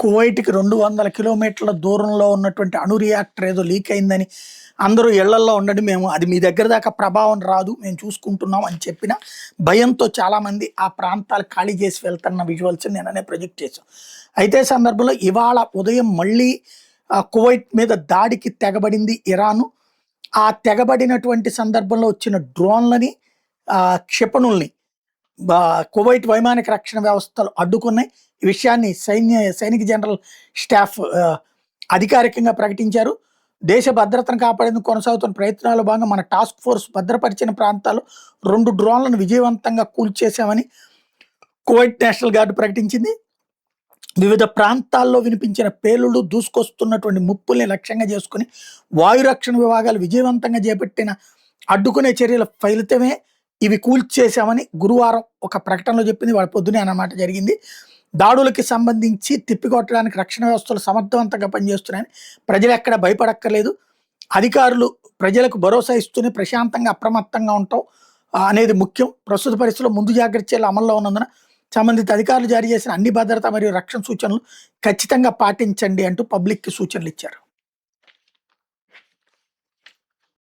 కువైట్‌కి 200 కిలోమీటర్ల దూరంలో ఉన్నటువంటి అణు రియాక్టర్ ఏదో లీక్ అయిందని అందరూ ఇళ్లల్లో ఉండండి. మేము అది మీ దగ్గర దాకా ప్రభావం రాదు. మేము చూసుకుంటున్నాం అని చెప్పిన భయంతో చాలామంది ఆ ప్రాంతాలు ఖాళీ చేసి వెళ్తున్న విజువల్స్ నిన్ననే ప్రొజెక్ట్ చేశాం. అయితే సందర్భంలో ఇవాళ ఉదయం మళ్ళీ కువైట్ మీద దాడికి తెగబడింది ఇరాను. ఆ తెగబడినటువంటి సందర్భంలో వచ్చిన డ్రోన్లని క్షిపణుల్ని కువైట్ వైమానిక రక్షణ వ్యవస్థలు అడ్డుకున్నాయి. ఈ విషయాన్ని సైనిక జనరల్ స్టాఫ్ అధికారికంగా ప్రకటించారు. దేశ భద్రతను కాపాడేందుకు కొనసాగుతున్న ప్రయత్నాల్లో భాగంగా మన టాస్క్ ఫోర్స్ భద్రపరిచిన ప్రాంతాల్లో 2 డ్రోన్లను విజయవంతంగా కూల్చేశామని కువైట్ నేషనల్ గార్డు ప్రకటించింది. వివిధ ప్రాంతాల్లో వినిపించిన పేలుళ్లు, దూసుకొస్తున్నటువంటి ముప్పుల్ని లక్ష్యంగా చేసుకుని వాయురక్షణ విభాగాలు విజయవంతంగా చేపట్టిన అడ్డుకునే చర్యల ఫలితమే ఇవి కూల్చేశామని గురువారం ఒక ప్రకటనలో చెప్పింది. వాళ్ళ పొద్దునే అన్నమాట జరిగింది. దాడులకి సంబంధించి తిప్పికొట్టడానికి రక్షణ వ్యవస్థలు సమర్థవంతంగా పనిచేస్తున్నాయని, ప్రజలు ఎక్కడ భయపడక్కర్లేదు, అధికారులు ప్రజలకు భరోసా ఇస్తూనే ప్రశాంతంగా అప్రమత్తంగా ఉంటాం అనేది ముఖ్యం. ప్రస్తుత పరిస్థితుల్లో ముందు జాగ్రత్త చర్యలు అమల్లో ఉన్నందున సంబంధిత అధికారులు జారీ చేసిన అన్ని భద్రత మరియు రక్షణ సూచనలు ఖచ్చితంగా పాటించండి అంటూ పబ్లిక్కి సూచనలు ఇచ్చారు.